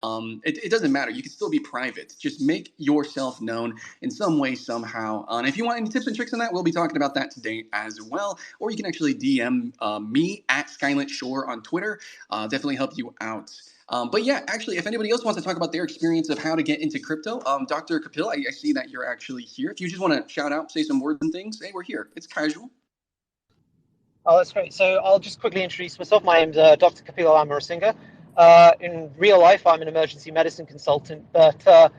it doesn't matter. You can still be private. Just make yourself known in some way, somehow. And if you want any tips and tricks on that, we'll be talking about that today as well. Or you can actually DM me at Skylant Shore on Twitter. Definitely help you out. But yeah, actually, if anybody else wants to talk about their experience of how to get into crypto, Dr. Kapil, I see that you're actually here. If you just want to shout out, say some words and things, hey, we're here. It's casual. Oh, that's great. So I'll just quickly introduce myself. My name's Dr. Kapil Amarasinga. In real life, I'm an emergency medicine consultant, but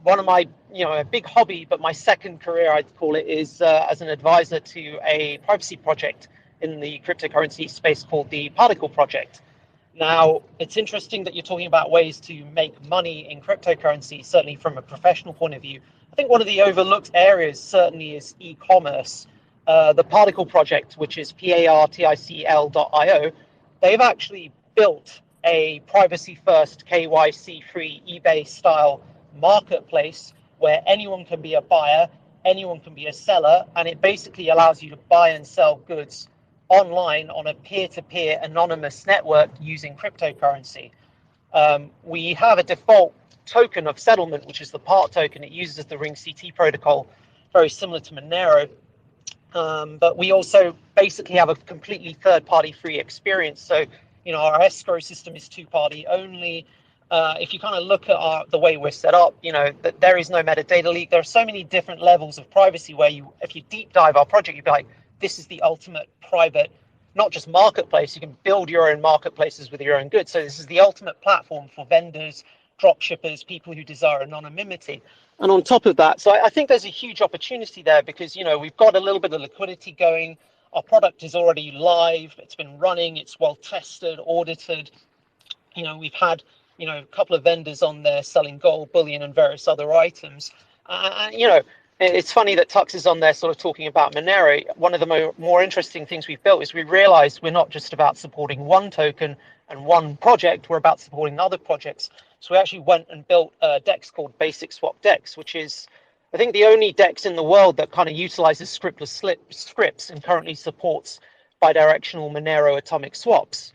one of my, a big hobby, but my second career, I'd call it, is as an advisor to a privacy project in the cryptocurrency space called the Particle Project. Now, it's interesting that you're talking about ways to make money in cryptocurrency, certainly from a professional point of view. I think one of the overlooked areas certainly is e-commerce. The Particle Project, which is particl.io, they've actually built a privacy-first, KYC-free, eBay-style marketplace where anyone can be a buyer, anyone can be a seller, and it basically allows you to buy and sell goods online on a peer-to-peer anonymous network using cryptocurrency. We have a default token of settlement, which is the PART token. It uses the Ring CT protocol, very similar to Monero. But we also basically have a completely third-party free experience. So, our escrow system is two-party only. If you kind of look at the way we're set up, that there is no metadata leak. There are so many different levels of privacy where if you deep dive our project, you'd be like, this is the ultimate private, not just marketplace. You can build your own marketplaces with your own goods. So this is the ultimate platform for vendors, drop shippers, people who desire anonymity. And on top of that, so I think there's a huge opportunity there because, we've got a little bit of liquidity going. Our product is already live. It's been running. It's well tested, audited. We've had, a couple of vendors on there selling gold, bullion, and various other items. It's funny that Tux is on there sort of talking about Monero. One of the more interesting things we've built is we realized we're not just about supporting one token and one project, we're about supporting other projects. So we actually went and built a DEX called Basic Swap DEX, which is, I think, the only DEX in the world that kind of utilizes scriptless scripts and currently supports bidirectional Monero atomic swaps,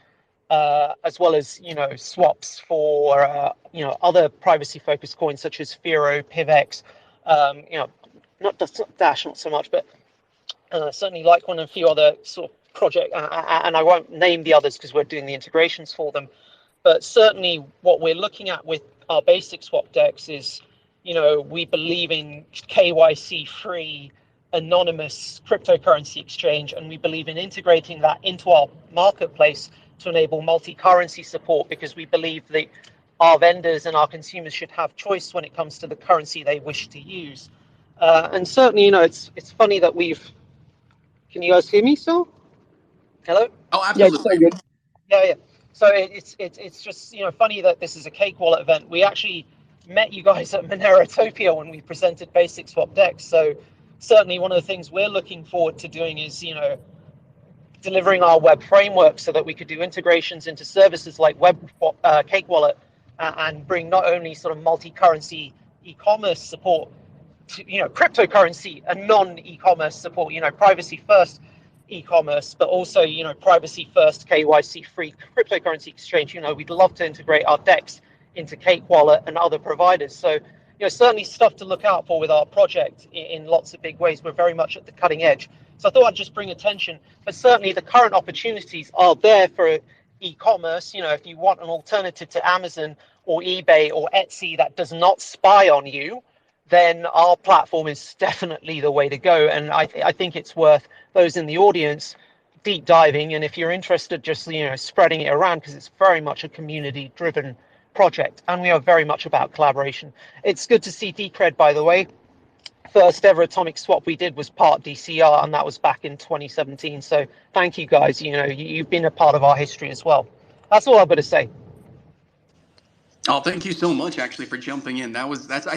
as well as, swaps for, other privacy-focused coins such as Firo, PivX, not Dash, not so much, but certainly Litecoin and a few other sort of project, and I won't name the others because we're doing the integrations for them. But certainly what we're looking at with our basic swap DEX is, we believe in KYC-free, anonymous cryptocurrency exchange, and we believe in integrating that into our marketplace to enable multi-currency support because we believe that our vendors and our consumers should have choice when it comes to the currency they wish to use. And certainly, it's funny that can you guys hear me still? Hello? Oh, absolutely. Yeah, it's Yeah. So it's just, funny that this is a Cake Wallet event. We actually met you guys at Monerotopia when we presented Basic Swap DEX. So certainly one of the things we're looking forward to doing is, delivering our web framework so that we could do integrations into services like Cake Wallet and bring not only sort of multi-currency e-commerce support to, cryptocurrency and non-e-commerce support, privacy first e-commerce, but also, privacy first KYC free cryptocurrency exchange. We'd love to integrate our DEX into Cake Wallet and other providers. So, certainly stuff to look out for with our project in lots of big ways. We're very much at the cutting edge. So I thought I'd just bring attention, but certainly the current opportunities are there for e-commerce. If you want an alternative to Amazon or eBay or Etsy that does not spy on you, then our platform is definitely the way to go. And I think it's worth those in the audience deep diving. And if you're interested, just, spreading it around because it's very much a community driven project. And we are very much about collaboration. It's good to see Decred, by the way. First ever atomic swap we did was part DCR, and that was back in 2017. So thank you guys. You've been a part of our history as well. That's all I've got to say. Oh, thank you so much, actually, for jumping in. I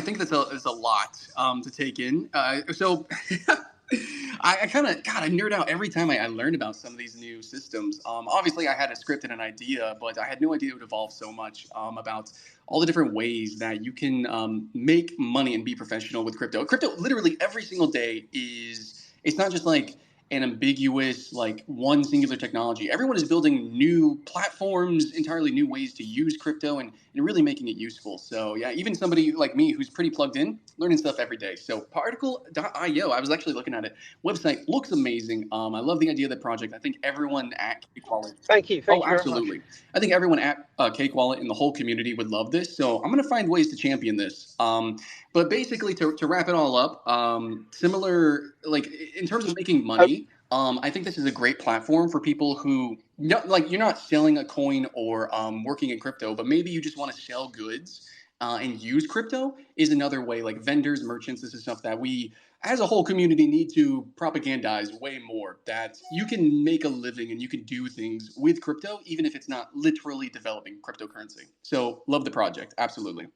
think that's a lot to take in. So I kind of, God, I nerd out every time I learn about some of these new systems. Obviously, I had a script and an idea, but I had no idea it would evolve so much about all the different ways that you can make money and be professional with crypto. Crypto, literally every single day it's not just like an ambiguous like one singular technology. Everyone is building new platforms, entirely new ways to use crypto, and really making it useful. So yeah, even somebody like me who's pretty plugged in, learning stuff every day. So particle.io, I was actually looking at it. Website looks amazing. I love the idea of the project. I think everyone at Cake Wallet. Thank you. Oh, Thank you very much. absolutely. I think everyone at Cake Wallet and the whole community would love this. So I'm going to find ways to champion this. But basically, to wrap it all up, similar, like in terms of making money, I think this is a great platform for people who, like, you're not selling a coin or working in crypto, but maybe you just want to sell goods and use crypto is another way. Like vendors, merchants, this is stuff that we as a whole community need to propagandize way more, that you can make a living and you can do things with crypto even if it's not literally developing cryptocurrency. So love the project, absolutely.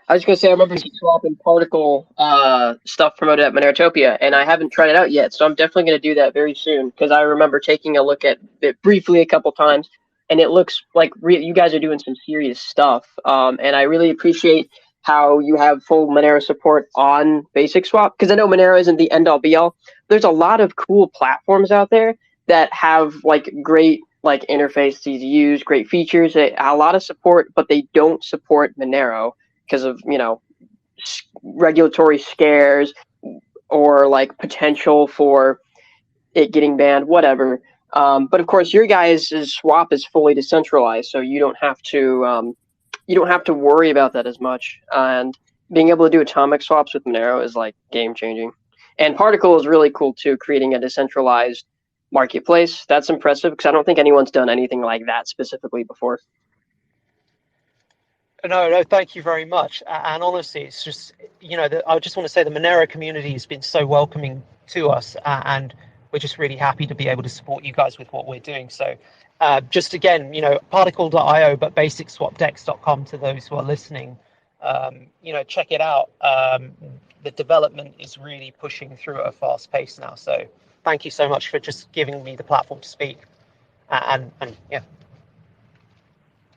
I was gonna say I remember seeing Swap and Particle stuff promoted at Monerotopia, and I haven't tried it out yet, so I'm definitely gonna do that very soon because I remember taking a look at it briefly a couple times, and it looks like you guys are doing some serious stuff. And I really appreciate how you have full Monero support on Basic Swap because I know Monero isn't the end all be all. There's a lot of cool platforms out there that have like great like interface, easy to use, great features, a lot of support, but they don't support Monero because of regulatory scares or like potential for it getting banned, whatever. But of course, your guys' swap is fully decentralized, so you don't have to worry about that as much. And being able to do atomic swaps with Monero is like game changing. And Particle is really cool too, creating a decentralized marketplace. That's impressive because I don't think anyone's done anything like that specifically before. No, thank you very much. And honestly, it's just, I just want to say the Monero community has been so welcoming to us, and we're just really happy to be able to support you guys with what we're doing. So just again, particle.io, but basicswapdex.com to those who are listening, check it out. The development is really pushing through at a fast pace now. So thank you so much for just giving me the platform to speak. And yeah.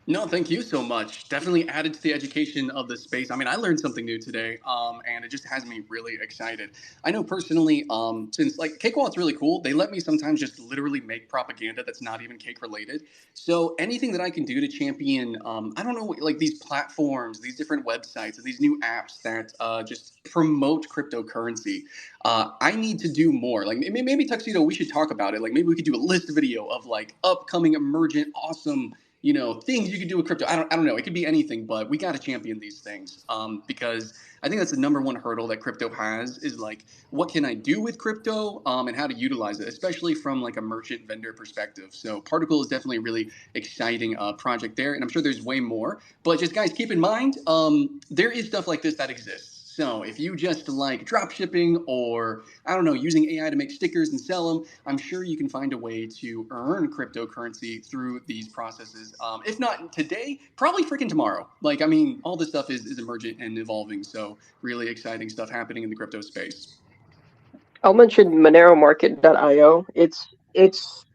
No, thank you so much. Definitely added to the education of the space. I mean, I learned something new today, and it just has me really excited. I know personally, since like Cake Wallet's really cool, they let me sometimes just literally make propaganda that's not even cake related. So anything that I can do to champion, I don't know, like these platforms, these different websites, and these new apps that just promote cryptocurrency, I need to do more. Like maybe Tuxedo, we should talk about it. Like maybe we could do a list video of like upcoming, emergent, awesome things you could do with crypto. I don't know. It could be anything, but we got to champion these things because I think that's the number one hurdle that crypto has is like, what can I do with crypto and how to utilize it, especially from like a merchant vendor perspective. So Particle is definitely a really exciting project there. And I'm sure there's way more, but just guys, keep in mind, there is stuff like this that exists. So if you just like drop shipping or, I don't know, using AI to make stickers and sell them, I'm sure you can find a way to earn cryptocurrency through these processes. If not today, probably freaking tomorrow. Like, I mean, all this stuff is emergent and evolving. So really exciting stuff happening in the crypto space. I'll mention MoneroMarket.io. It's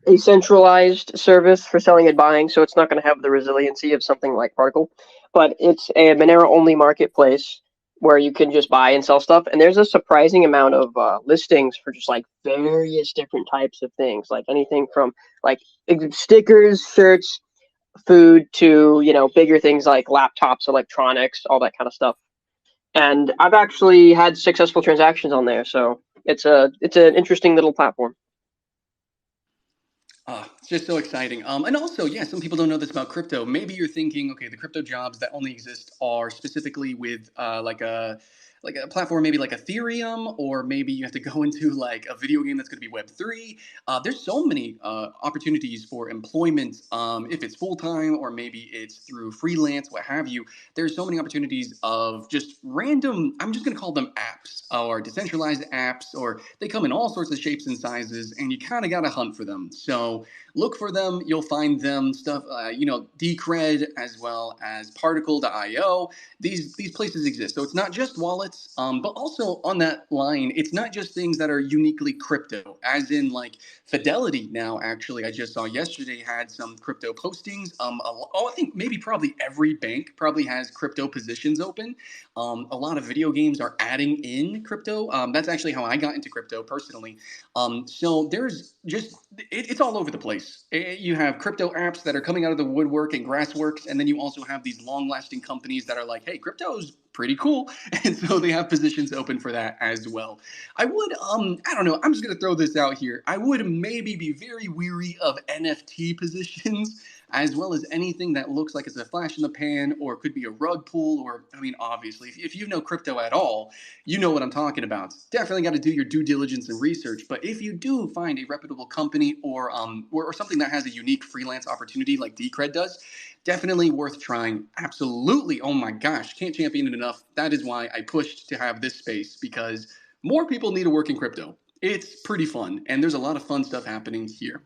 a centralized service for selling and buying, so it's not going to have the resiliency of something like Particle, but it's a Monero only marketplace where you can just buy and sell stuff. And there's a surprising amount of listings for just like various different types of things, like anything from like stickers, shirts, food to bigger things like laptops, electronics, all that kind of stuff. And I've actually had successful transactions on there, so it's an interesting little platform. It's just so exciting. And also, yeah, some people don't know this about crypto. Maybe you're thinking, okay, the crypto jobs that only exist are specifically with like a platform, maybe like Ethereum, or maybe you have to go into like a video game that's going to be Web3. There's so many opportunities for employment, if it's full time or maybe it's through freelance, what have you. There's so many opportunities of just random, I'm just going to call them apps or decentralized apps, or they come in all sorts of shapes and sizes, and you kind of got to hunt for them. So look for them. You'll find them stuff, Decred as well as Particle.io. These places exist. So it's not just wallets. accounts. But also on that line, it's not just things that are uniquely crypto, as in like Fidelity now, actually, I just saw yesterday had some crypto postings. I think maybe probably every bank probably has crypto positions open. A lot of video games are adding in crypto. That's actually how I got into crypto personally. So there's just, it's all over the place. You have crypto apps that are coming out of the woodwork and grassworks, and then you also have these long-lasting companies that are like, hey, crypto's pretty cool, and so they have positions open for that as well. I would, I don't know, I'm just gonna throw this out here. I would maybe be very weary of NFT positions, as well as anything that looks like it's a flash in the pan or could be a rug pull, or, I mean, obviously, if you know crypto at all, you know what I'm talking about. Definitely got to do your due diligence and research. But if you do find a reputable company or something that has a unique freelance opportunity like Decred does, definitely worth trying. Absolutely. Oh my gosh, can't champion it enough. That is why I pushed to have this space, because more people need to work in crypto. It's pretty fun, and there's a lot of fun stuff happening here.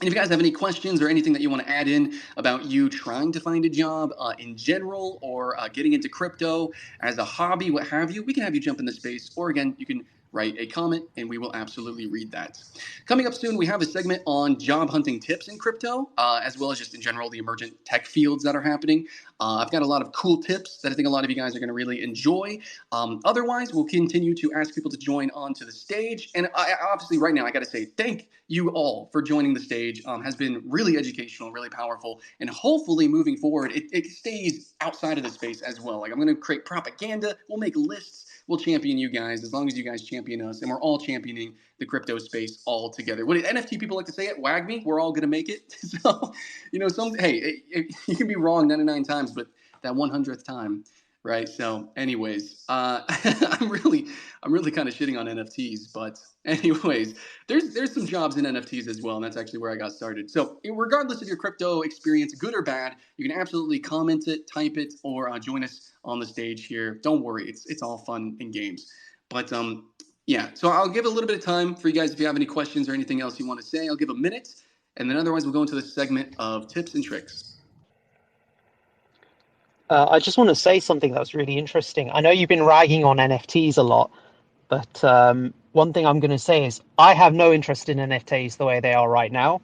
And if you guys have any questions or anything that you want to add in about you trying to find a job in general, or getting into crypto as a hobby, what have you, we can have you jump in the space. Or again, you can write a comment and we will absolutely read that. Coming up soon, we have a segment on job hunting tips in crypto, as well as just in general the emergent tech fields that are happening. I've got a lot of cool tips that I think a lot of you guys are going to really enjoy. Otherwise, we'll continue to ask people to join onto the stage. And obviously right now, I got to say thank you all for joining the stage. Has been really educational, really powerful, and hopefully moving forward, it stays outside of the space as well. Like, I'm going to create propaganda. We'll make lists. We'll champion you guys as long as you guys champion us, and we're all championing the crypto space all together. What do NFT people like to say? It wag me. We're all going to make it. So, you can be wrong 99 times, but that 100th time, right? So, anyways, I'm really kind of shitting on NFTs, but anyways, there's some jobs in NFTs as well, and that's actually where I got started. So, regardless of your crypto experience, good or bad, you can absolutely comment it, type it, or join us on the stage here. Don't worry, it's all fun and games. But yeah, so I'll give a little bit of time for you guys if you have any questions or anything else you want to say. I'll give a minute, and then otherwise we'll go into the segment of tips and tricks. I just want to say something that was really interesting. I know you've been ragging on NFTs a lot, but one thing I'm going to say is I have no interest in NFTs the way they are right now.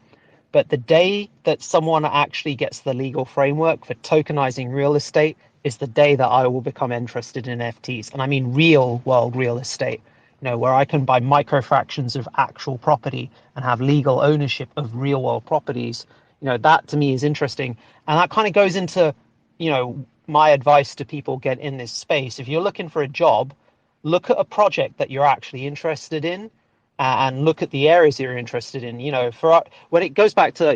But the day that someone actually gets the legal framework for tokenizing real estate is the day that I will become interested in NFTs. And I mean real world real estate, where I can buy micro fractions of actual property and have legal ownership of real world properties. That to me is interesting. And that kind of goes into, my advice to people get in this space. If you're looking for a job, look at a project that you're actually interested in, and look at the areas you're interested in. When it goes back to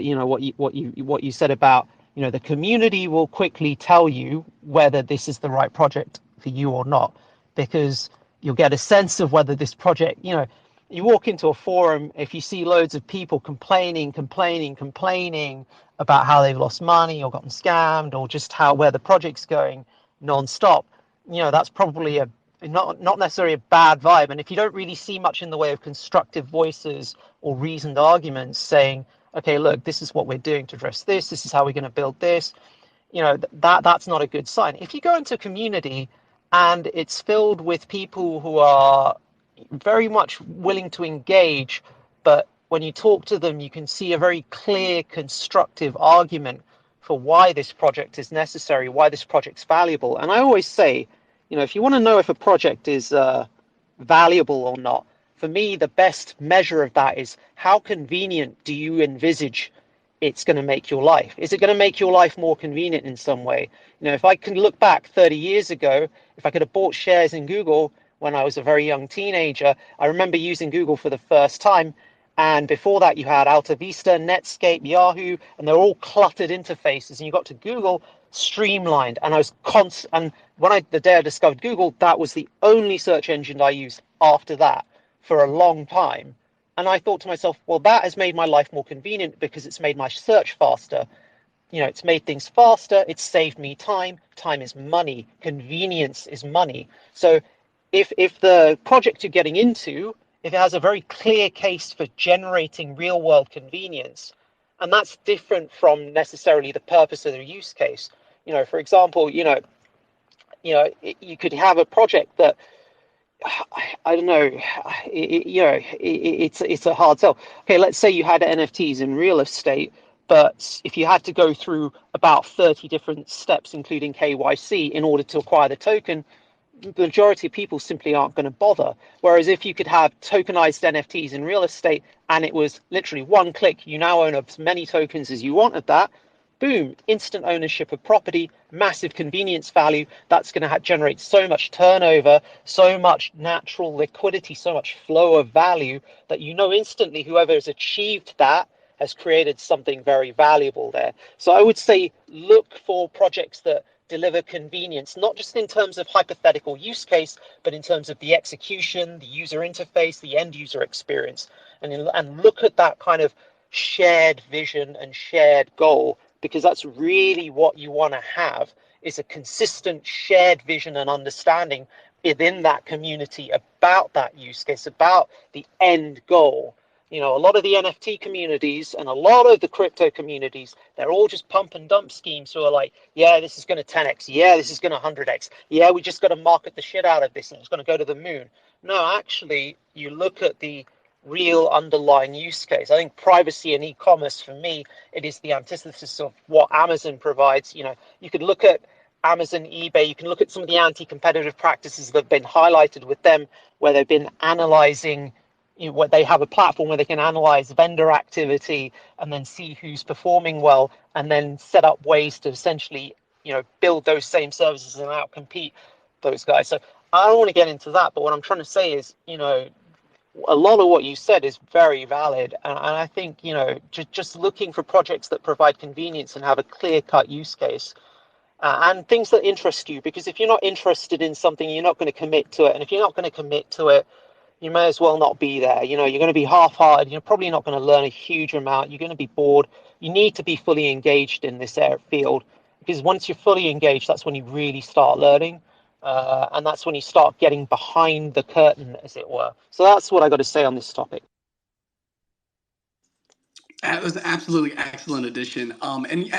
what you said about, the community will quickly tell you whether this is the right project for you or not, because you'll get a sense of whether this project, you walk into a forum, if you see loads of people complaining about how they've lost money or gotten scammed, or just where the project's going non-stop, that's probably not necessarily a bad vibe. And if you don't really see much in the way of constructive voices or reasoned arguments saying, okay, look, this is what we're doing to address this is how we're going to build this, that's not a good sign. If you go into a community and it's filled with people who are very much willing to engage, but when you talk to them, you can see a very clear, constructive argument for why this project is necessary, why this project's valuable. And I always say, if you want to know if a project is valuable or not, for me, the best measure of that is how convenient do you envisage it's going to make your life? Is it going to make your life more convenient in some way? If I can look back 30 years ago, if I could have bought shares in Google when I was a very young teenager, I remember using Google for the first time. And before that, you had Alta Vista, Netscape, Yahoo, and they're all cluttered interfaces. And you got to Google, streamlined. And I was and the day I discovered Google, that was the only search engine I used after that for a long time. And I thought to myself, well, that has made my life more convenient because it's made my search faster. It's made things faster. It's saved me time. Time is money. Convenience is money. So if the project you're getting into, if it has a very clear case for generating real world convenience, and that's different from necessarily the purpose of the use case. For example, you could have a project that I don't know. It's a hard sell. Okay, let's say you had NFTs in real estate, but if you had to go through about 30 different steps, including KYC, in order to acquire the token, the majority of people simply aren't going to bother. Whereas if you could have tokenized NFTs in real estate and it was literally one click, you now own as many tokens as you want of that, boom, instant ownership of property, massive convenience value. That's going to generate so much turnover, so much natural liquidity, so much flow of value that you know instantly whoever has achieved that has created something very valuable there. So I would say look for projects that deliver convenience, not just in terms of hypothetical use case, but in terms of the execution, the user interface, the end user experience, and look at that kind of shared vision and shared goal, because that's really what you want to have, is a consistent shared vision and understanding within that community about that use case, about the end goal. A lot of the NFT communities and a lot of the crypto communities, they're all just pump and dump schemes who are like, yeah, this is going to 10x. Yeah, this is going to 100x. Yeah, we just got to market the shit out of this and it's going to go to the moon. No, actually, you look at the real underlying use case. I think privacy and e-commerce, for me, it is the antithesis of what Amazon provides. You could look at Amazon, eBay, you can look at some of the anti-competitive practices that have been highlighted with them, where they've been analyzing, what they have a platform where they can analyze vendor activity and then see who's performing well, and then set up ways to essentially, build those same services and outcompete those guys. So I don't want to get into that, but what I'm trying to say is, a lot of what you said is very valid, and I think just looking for projects that provide convenience and have a clear-cut use case, and things that interest you. Because if you're not interested in something, you're not going to commit to it, and if you're not going to commit to it, you may as well not be there. You're going to be half-hearted. You're probably not going to learn a huge amount. You're going to be bored. You need to be fully engaged in this field, because once you're fully engaged, that's when you really start learning. And that's when you start getting behind the curtain, as it were. So that's what I got to say on this topic. That was an absolutely excellent addition. And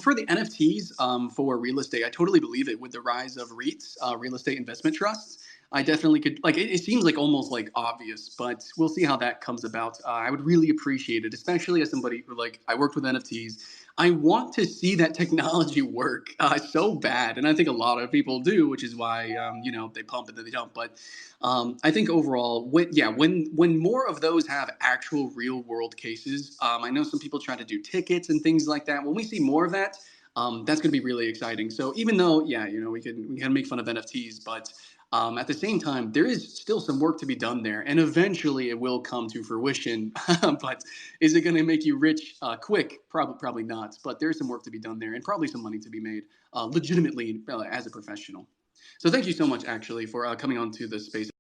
for the NFTs, for real estate, I totally believe it. With the rise of REITs, real estate investment trusts, I definitely could, like, it seems like almost like obvious, but we'll see how that comes about. I would really appreciate it, especially as somebody who, like, I worked with NFTs. I want to see that technology work so bad, and I think a lot of people do, which is why they pump and then they dump. But I think overall, when more of those have actual real world cases, I know some people try to do tickets and things like that. When we see more of that, that's going to be really exciting. So even though, we can make fun of NFTs, but at the same time, there is still some work to be done there, and eventually it will come to fruition. But is it going to make you rich quick? Probably not. But there's some work to be done there, and probably some money to be made legitimately as a professional. So thank you so much, actually, for coming on to the space.